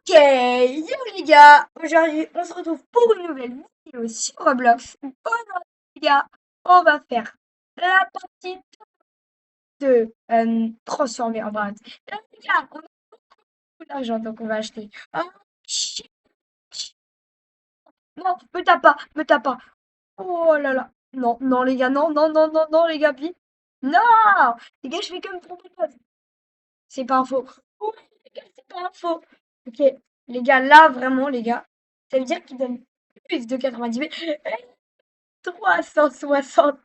Ok, yo les gars, aujourd'hui on se retrouve pour une nouvelle vidéo sur Roblox. Aujourd'hui les gars, on va faire la partie de transformer en bras. Là les gars, on a beaucoup d'argent donc on va acheter un chi- Non, me tape pas. Oh là là. Non, non les gars, non, non, non, non, non les gars, vite. Non! Les gars, je vais quand même tromper de code. C'est pas un faux. Oui, les gars, c'est pas un faux. Ok, les gars, là vraiment les gars, ça veut dire qu'il donne plus de 90 000. 360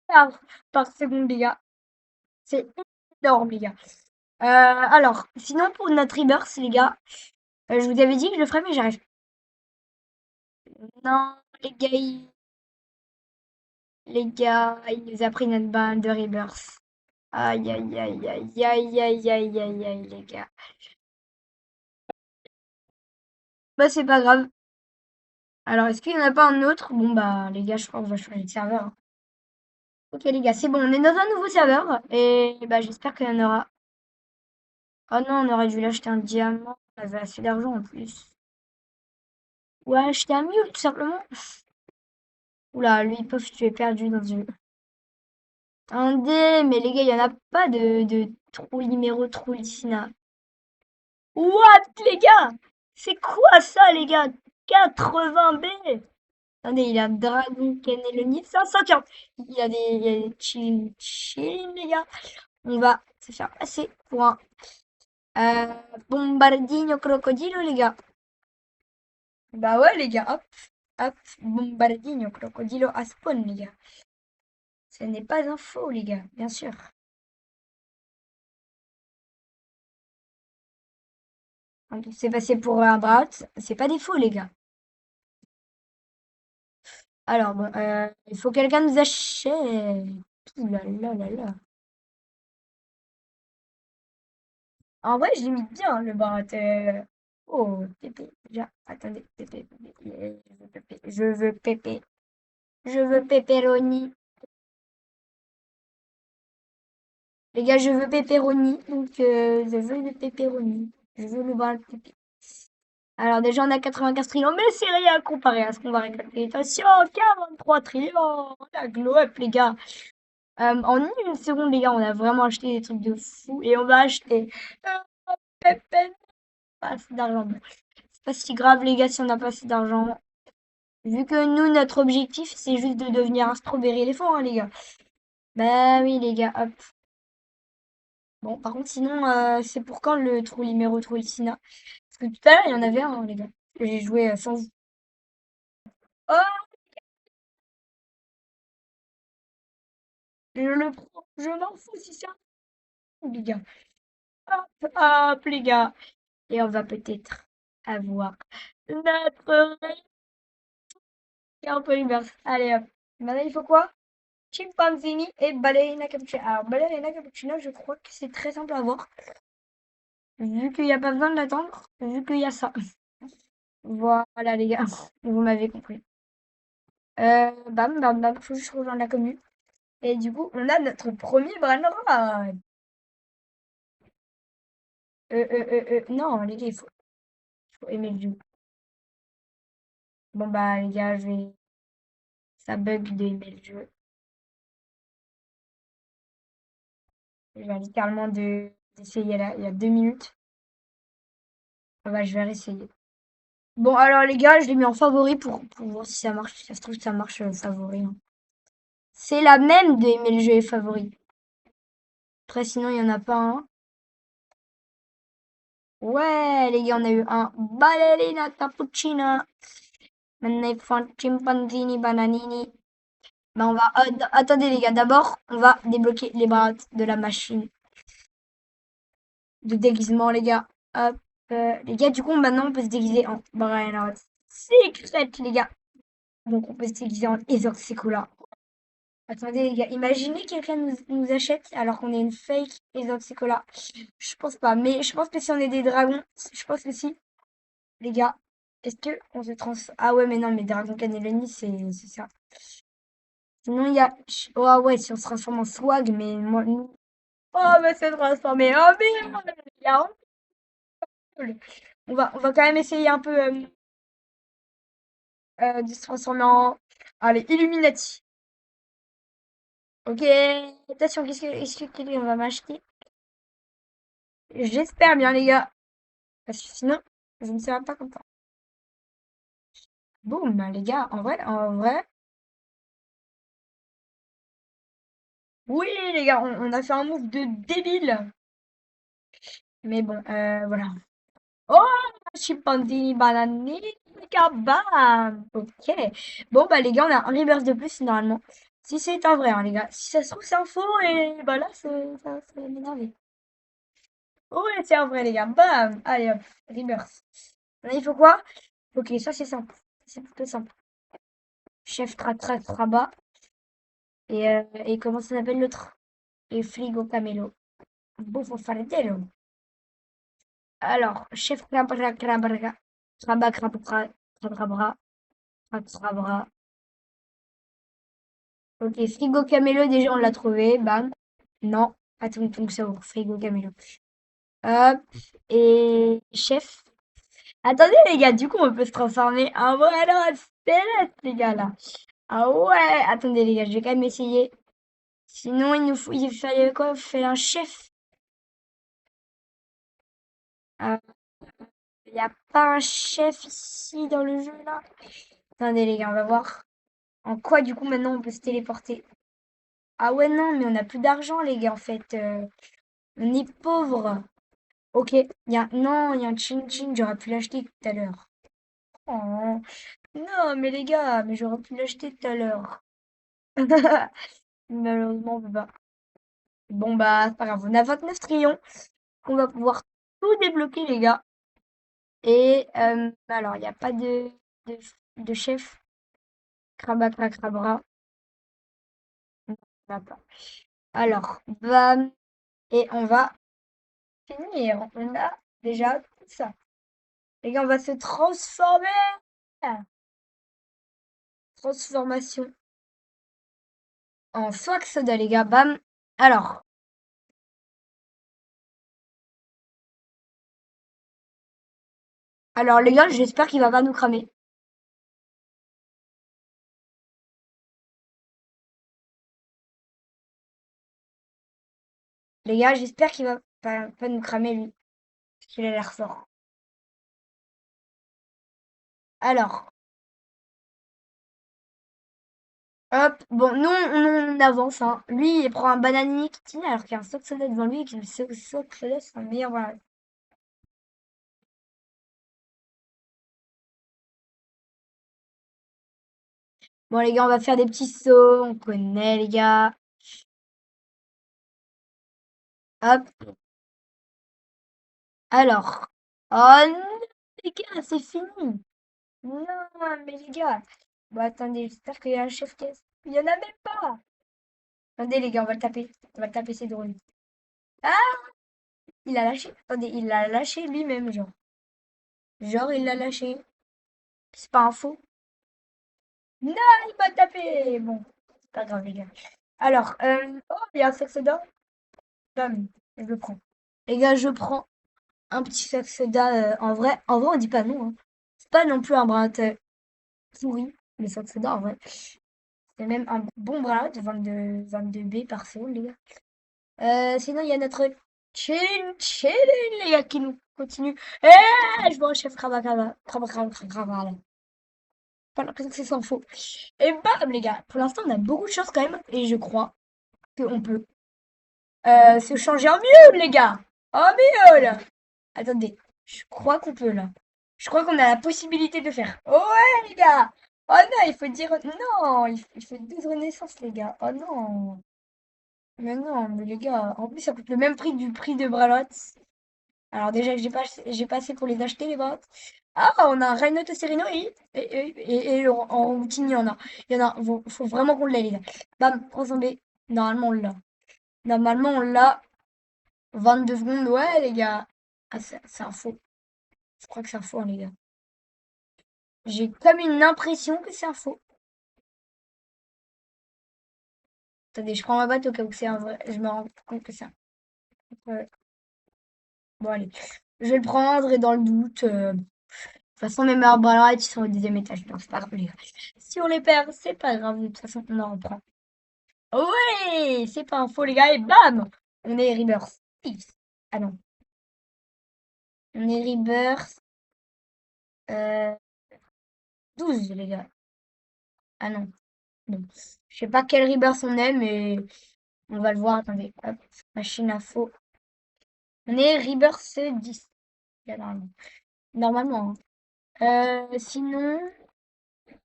par, par seconde, les gars. C'est énorme, les gars. Alors, sinon, pour notre rebirth, les gars, je vous avais dit que je le ferais, mais j'arrive. Non, les gars, il nous a pris notre bain de rebirth. Aïe, aïe, aïe, aïe, aïe, aïe, aïe, aïe, aïe, les gars. Bah, c'est pas grave. Alors, est-ce qu'il y en a pas un autre? Bon, bah, les gars, je crois qu'on va changer de serveur, hein. Ok, les gars, c'est bon, on est dans un nouveau serveur. Et bah, j'espère qu'il y en aura. Oh non, on aurait dû l'acheter un diamant. On avait assez d'argent en plus. Ouais, acheter un mule, tout simplement. Oula, lui, pauvre, tu es perdu dans une... Un dé, mais les gars, il y en a pas de Trollimero Trollicina. What, les gars? C'est quoi ça, les gars? 80 B. Attendez, il a Dragon Cannelloni 540. Il y a des chill, les gars. On va se faire passer pour un bombardino crocodilo, les gars. Bah ouais, les gars, hop, hop, bombardino crocodilo à spawn, les gars. Ce n'est pas un faux, les gars, bien sûr. Donc, c'est passé pour un brat, c'est pas des faux, les gars. Alors, bon, il faut que quelqu'un nous achète. Ouh là là là là. En vrai, je l'imite bien, le brat. Oh, Pépé, déjà, attendez, Pépé, Pépé, je veux Pépé, je veux Pépé, je veux pepperoni. Les gars, je veux pepperoni, donc je veux le pepperoni. Je veux le bras de Pépé. Alors déjà, on a 95 trillions, mais c'est rien comparé à ce qu'on va récolter. Attention, 43 trillions, la glow up, les gars. En une seconde, les gars, on a vraiment acheté des trucs de fou et on va acheter Pepe, pas assez d'argent. Bon, c'est pas si grave, les gars, si on n'a pas assez d'argent. Vu que nous, notre objectif, c'est juste de devenir un strawberry éléphant, hein, les gars. Bah oui, les gars, hop. Bon, par contre, sinon, c'est pour quand le Trollimero Trollicina? Parce que tout à l'heure, il y en avait un, hein, les gars. Que j'ai joué sans vous. Oh, je le prends, je m'en fous si c'est un, les gars. Hop, hop, les gars. Et on va peut-être avoir notre récompense Polymers. Allez, hop. Maintenant, il faut quoi? Chimpanzini et Ballerina Cappuccino. Alors, Ballerina Cappuccino, je crois que c'est très simple à avoir. Vu qu'il n'y a pas besoin de l'attendre, vu qu'il y a ça. Voilà, les gars. Vous m'avez compris. Bam, bam, bam. Faut juste rejoindre la commune. Et du coup, on a notre premier brainrot. Non, les gars, il faut aimer le jeu. Bon, bah, les gars, je vais. Ça bug de aimer le jeu. Je viens littéralement d'essayer là, il y a 2 minutes. Ah bah, je vais réessayer. Bon, alors les gars, je l'ai mis en favori pour voir si ça marche. Si ça se trouve, ça marche favori, hein. C'est la même de aimer le jeu et favori. Après, sinon, il n'y en a pas un. Ouais, les gars, on a eu un ballerina cappuccina. Maintenant, il faut un chimpanzini bananini. Ben, on va... attendez, les gars, d'abord, on va débloquer les bras de la machine de déguisement, les gars. Hop. Les gars, du coup, maintenant, on peut se déguiser en Brian Secret, les gars. Donc, on peut se déguiser en Ezor Sekola. Attendez, les gars, imaginez quelqu'un nous achète alors qu'on est une fake Ezor Sekola. Je pense pas, mais je pense que si on est des dragons, je pense que si, les gars, est-ce que on se transforme... Ah ouais, mais non, mais Dragon Cannelloni, c'est ça. Sinon, il y a... Oh ouais, si on se transforme en swag, mais moi... Oh, mais c'est transformé en merde, les gars. On va quand même essayer un peu de se transformer en... Allez, Illuminati. Ok, attention, est-ce que quelqu'un va m'acheter? J'espère bien, les gars. Parce que sinon, je ne serai pas content. Boum, les gars, en vrai. Oui, les gars, on a fait un move de débile. Mais bon, voilà. Oh, chimpanzini, banani, bam. Ok. Bon, bah, les gars, on a un reverse de plus, normalement. Si c'est un vrai, hein, les gars. Si ça se trouve, c'est un faux, et bah là, ça va m'énerver. Ouais, c'est un vrai, les gars. Bam. Allez, hop, reverse. Là, il faut quoi? Ok, ça, c'est simple. C'est plutôt simple. Chef Rabat. Et comment ça s'appelle l'autre? Et Frigo Camelo. Buffo Fardello. Alors, chef Crabra Crabra. Craba Crabra. Crabra. Crabra. Ok, Frigo Camelo, déjà on l'a trouvé. Bam. Non. Attends, donc ça ouvre. Frigo Camelo. Hop. Et chef. Attendez les gars, du coup on peut se transformer en vrai céleste les gars là. Ah ouais. Attendez les gars, je vais quand même essayer. Sinon il fallait quoi? Il fallait un chef. Ah, il n'y a pas un chef ici dans le jeu là. Attendez les gars, on va voir. En quoi du coup maintenant on peut se téléporter? Ah ouais non, mais on n'a plus d'argent les gars en fait. On est pauvres. Ok, non, il y a un chin-chin, j'aurais pu l'acheter tout à l'heure. Oh, non, mais les gars, mais j'aurais pu l'acheter tout à l'heure. Malheureusement, on peut pas. Bon, bah, c'est pas grave. On a 29 trillions. On va pouvoir tout débloquer, les gars. Et, alors, il n'y a pas de, de chef. Crabacra, crabra. Non, on n'a pas. Alors, bam. Et on va finir. On a déjà tout ça. Les gars, on va se transformer. Transformation en swag soda, les gars. Bam. Alors, les gars, j'espère qu'il va pas nous cramer. Les gars, j'espère qu'il va pas nous cramer, lui. Parce qu'il a l'air fort. Alors, hop. Bon, nous, on avance, hein. Lui, il prend un bananier qui tient alors qu'il y a un sock soda devant lui et que le sock soda, c'est un meilleur. Voilà. Bon, les gars, on va faire des petits sauts. On connaît, les gars. Hop. Alors. Oh non, les gars, c'est fini. Non, mais les gars. Bon, attendez, j'espère qu'il y a un chef caisse. Il y en a même pas. Attendez, les gars, on va le taper. On va le taper, c'est drôle. Ah, il a lâché. Attendez, il l'a lâché lui-même, genre. Genre, il l'a lâché. C'est pas un faux. Non, il m'a tapé. Bon, c'est pas grave, les gars. Alors, oh, il y a un sac soda. Bam, je le prends. Les gars, je prends un petit sac soda. En vrai, on dit pas non, hein. C'est pas non plus un brin pourri, le sac soda, en vrai. C'est même un bon brin de 22 B par seconde, les gars. Sinon, il y a notre chin chin, les gars, qui nous continue. Je vois un chef Krabakaba. Krabakaba. Pas l'impression que c'est sans faux. Et bam, les gars. Pour l'instant, on a beaucoup de chance quand même. Et je crois qu'on peut se changer en mieux, les gars. En mieux, là. Attendez. Je crois qu'on peut, là. Je crois qu'on a la possibilité de faire. Oh ouais, les gars. Oh non, il faut dire. Non, il faut 12 renaissances, les gars. Oh non. Mais non, mais les gars. En plus, ça coûte le même prix du prix de Bralotte. Alors déjà que j'ai pas assez pour les acheter, les Bralottes. Ah, on a un Rhinoto Serino et en routine, il y en a, faut vraiment qu'on l'ait, les gars. Bam, 300 B. Normalement, on l'a. Normalement, on l'a. 22 secondes, ouais, les gars. Ah, c'est un faux. Je crois que c'est un faux, hein, les gars. J'ai comme une impression que c'est un faux. Attendez, je prends ma batte au cas où c'est un vrai. Je me rends compte que c'est un. Ouais. Bon, allez. Je vais le prendre et dans le doute, de toute façon, mes Marbright, ils sont au deuxième étage. Donc, c'est pas grave, les gars. Si on les perd, c'est pas grave. De toute façon, on en reprend. Ouais, c'est pas un faux, les gars. Et bam! On est Rebirth. X. Ah non. On est Rebirth. Euh, 12, les gars. Ah non. Non. Je sais pas quel Rebirth on est, mais on va le voir. Attendez. Hop. Machine à faux. On est Rebirth 10. Là, normalement. Normalement, hein. Sinon,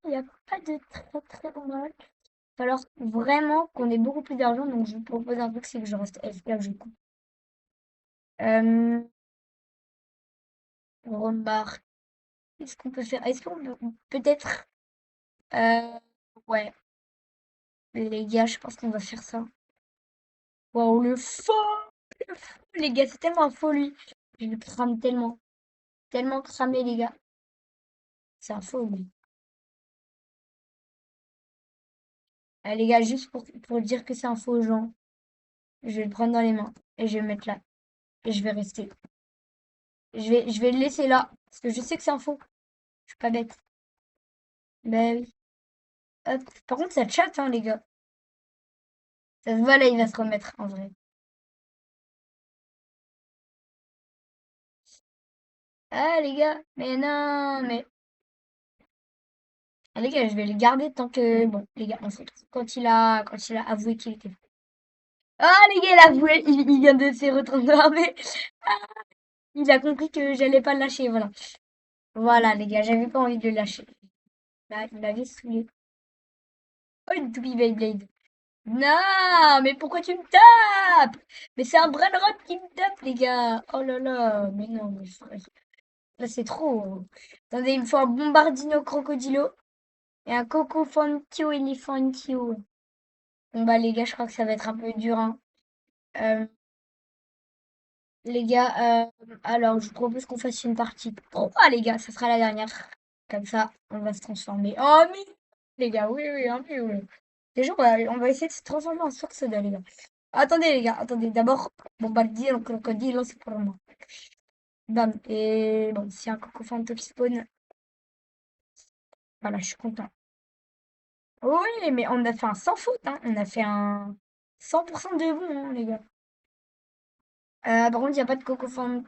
il n'y a pas de très très bon match. Il va falloir vraiment qu'on ait beaucoup plus d'argent. Donc, je vous propose un truc, c'est que je reste FK, je coupe. Euh, remarque. Qu'est-ce qu'on peut faire? Est-ce qu'on peut peut-être... euh, ouais, les gars, je pense qu'on va faire ça. Waouh, le faux! Le faux, les gars, c'est tellement un faux, lui. Je le crame tellement. Tellement cramé, les gars. C'est un faux, lui. Les gars, juste pour dire que c'est un faux aux gens, je vais le prendre dans les mains et je vais le mettre là. Et je vais rester. Je vais le laisser là. Parce que je sais que c'est un faux. Je suis pas bête. Ben oui. Hop. Par contre, ça chatte, hein, les gars. Ça se voit, là, il va se remettre, en vrai. Ah, les gars. Mais non, mais... Ah, les gars, je vais le garder tant que... Bon, les gars, on se retrouve quand il a avoué qu'il était faux. Ah, les gars, il a avoué. Il vient de se retourner. Il a compris que j'allais pas le lâcher, voilà. Voilà, les gars, j'avais pas envie de le lâcher. Là, il m'avait saoulé. Oh, une toupie Beyblade. Non, mais pourquoi tu me tapes? Mais c'est un Brainrot qui me tape, les gars. Oh là là, mais non, mais frère. Là, c'est trop. Attendez, il me faut un Bombardino Crocodilo et un Coco Fantio Elefantio. Bon, bah, les gars, je crois que ça va être un peu dur, hein. Euh, les gars, alors, je vous propose qu'on fasse une partie 3, les gars. Ça sera la dernière. Comme ça, on va se transformer. Oh, mais, les gars, oui, oui, un peu, oui. Déjà, on va essayer de se transformer en source soda, les gars. Attendez, les gars, attendez. D'abord, bon, bah, le crocodile, c'est pour moi. Bam. Et bon, s'il y a un coco fantôme qui spawn, voilà, je suis content. Oui, mais on a fait un sans faute, hein. On a fait un 100% de bon, hein, les gars. Par contre, il n'y a pas de coco fantôme,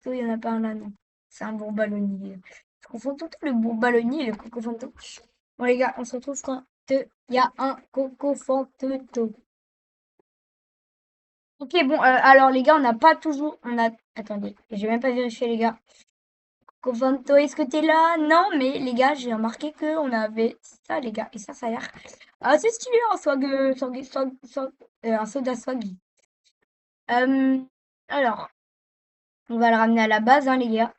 il n'y en a pas un là, non. C'est un bourballonnier. Je confonds tout le temps le bourballonnier et le coco fantôme. Bon, les gars, on se retrouve quand il y a un coco fantôme. Ok, bon, alors les gars, on n'a pas toujours... Attendez, j'ai même pas vérifié, les gars. Covanto, est-ce que t'es là? Non, mais les gars, j'ai remarqué qu'on avait ça, les gars. Et ça a l'air assez stylé, un swag, un soda swag. Euh, alors, on va le ramener à la base, hein, les gars.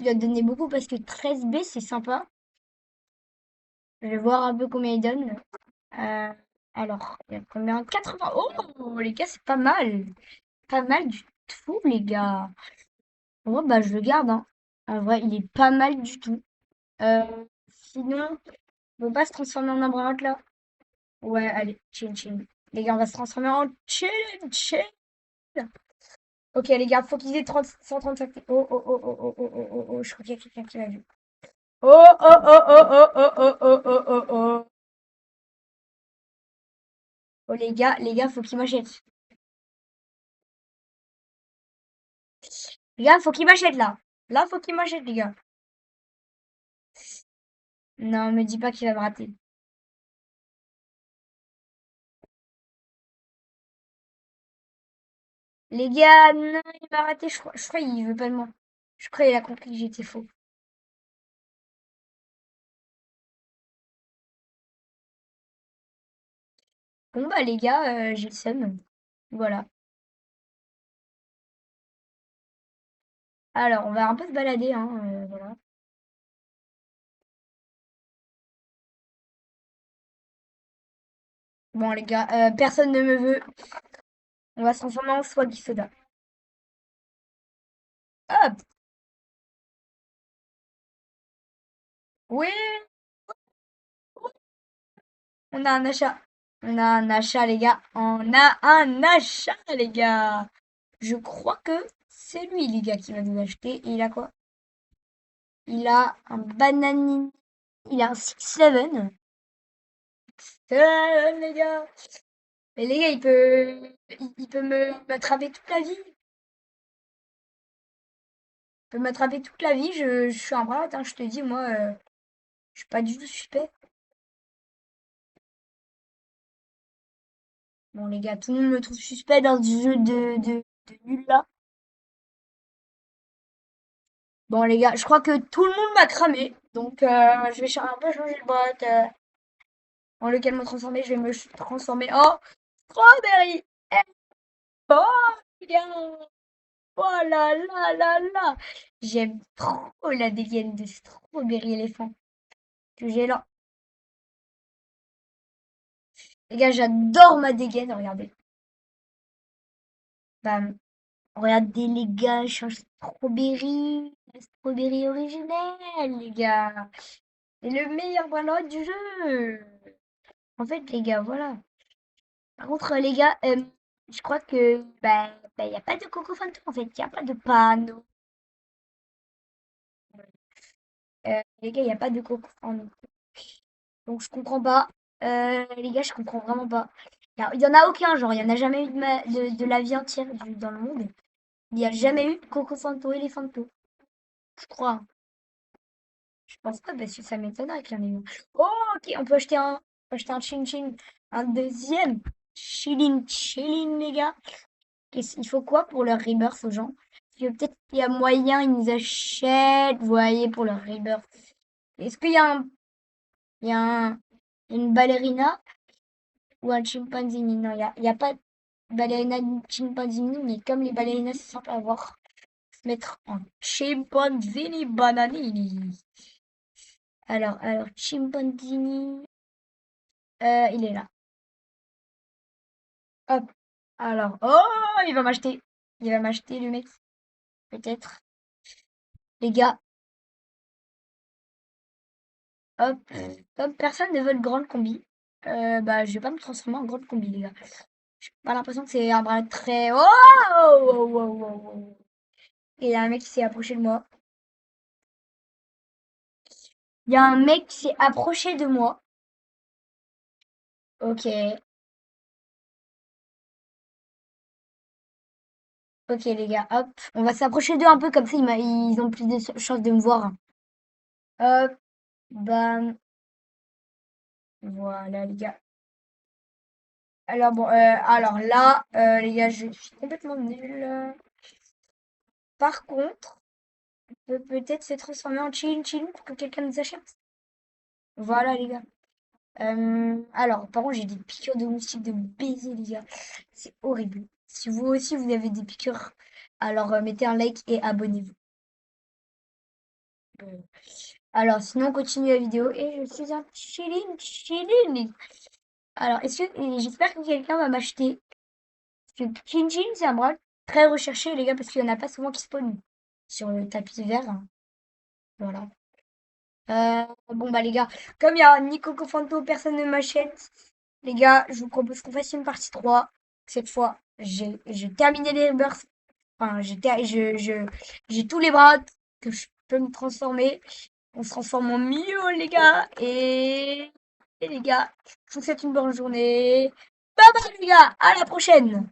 Il doit donner beaucoup parce que 13B, c'est sympa. Je vais voir un peu combien il donne. Euh, alors, il y a combien? 80. Oh, les gars, c'est pas mal. Pas mal du tout, les gars. Bon, bah, je le garde, hein. En vrai, il est pas mal du tout. Euh, sinon, on peut pas se transformer en un là? Ouais, allez, chill, chill. Les gars, on va se transformer en chill, chill. Ok, les gars, faut qu'ils aient 30, 135. Oh, oh, oh, oh, oh, oh, oh, oh, oh, je crois qu'il y a quelqu'un qui l'a vu. Oh, oh, oh, oh, oh, oh, oh, oh, oh, oh, oh. Oh, les gars, faut qu'ils m'achètent. Les gars, faut qu'ils m'achètent, là. Là, faut qu'ils m'achètent, les gars. Non, me dis pas qu'il va me rater. Les gars, non, il m'a raté, je crois qu'il veut pas de moi. Je crois qu'il a compris que j'étais faux. Bon, bah, les gars, j'ai le seum. Voilà. Alors, on va un peu se balader, hein, voilà. Bon, les gars, personne ne me veut. On va se transformer en Swag Soda. Hop! Oui! On a un achat. On a un achat, les gars. On a un achat, les gars. Je crois que C'est lui, les gars, qui va nous acheter. Et il a quoi? Il a un bananini. Il a un 6-7. Les gars. Mais les gars, il peut me m'attraper toute la vie. Il peut m'attraper toute la vie. Je suis un brat, hein, je te dis, moi, je suis pas du tout suspect. Bon, les gars, tout le monde me trouve suspect dans ce jeu de nul là. Bon, les gars, je crois que tout le monde m'a cramé. Donc, je vais un peu changer de boîte en lequel me transformer. Je vais me transformer en strawberry. Eh, oh, bien. Oh là là là là. J'aime trop la dégaine de strawberry éléphant que j'ai là. Les gars, j'adore ma dégaine. Regardez. Bam. Regardez, les gars, je suis un strawberry. Le strawberry originel, les gars. C'est le meilleur brawler du jeu. En fait, les gars, voilà. Par contre, les gars, je crois que y a pas de Coco Phantom en fait, il y a pas de panneau. Les gars, il y a pas de Coco Phantom. Donc je comprends pas. Les gars, je comprends vraiment pas. Il y en a aucun, genre, il y en a jamais eu de la vie entière dans le monde. Il n'y a jamais eu de Coco Phantom et les Phantom. Je crois, hein. Je pense pas parce que ça m'étonnerait qu'il y en ait eu. Oh, ok, on peut acheter un Chin Chin, un deuxième. Chilin Chilin, les gars. Il faut quoi pour leur rebirth aux gens? Parce que peut-être qu'il y a moyen, ils nous achètent, vous voyez, pour leur rebirth. Est-ce qu'il y a il y a une ballerina ou un chimpanzini? Non, il y a pas de ballerina ni chimpanzini, mais comme les ballerinas, c'est simple à voir. Se mettre en chimpanzini bananini. Alors, chimpanzini, il est là. Hop. Alors, oh, il va m'acheter. Il va m'acheter, le mec. Peut-être. Les gars, hop. Comme personne ne veut le grand combi, je vais pas me transformer en grande combi, les gars. J'ai pas l'impression que c'est un bras très... Oh! Oh, oh, oh, oh, oh. Et il y a un mec qui s'est approché de moi. Il y a un mec qui s'est approché de moi. Ok. Ok, les gars, hop. On va s'approcher d'eux un peu comme ça, ils ont plus de chances de me voir. Hop, bam. Voilà, les gars. Alors, bon, alors là, les gars, je suis complètement nulle. Par contre, on peut peut-être se transformer en Chin Chin pour que quelqu'un nous achète. Voilà, les gars. Alors, par contre, j'ai des piqûres de moustiques de baiser, les gars. C'est horrible. Si vous aussi, vous avez des piqûres, alors mettez un like et abonnez-vous. Euh, Alors, sinon, on continue la vidéo. Et je suis un chilling, chilling. Alors, et j'espère que quelqu'un va m'acheter. Parce que Chin c'est un bras très recherché, les gars, parce qu'il n'y en a pas souvent qui spawnent sur le tapis vert, hein. Voilà. Bon, bah, les gars, comme il y a Nico Cofanto, personne ne m'achète. Les gars, je vous propose qu'on fasse une partie 3. Cette fois, j'ai terminé les bursts. Enfin, j'ai tous les bras que je peux me transformer. On se transforme en Mio, les gars. Et les gars, je vous souhaite une bonne journée. Bye bye, les gars. À la prochaine.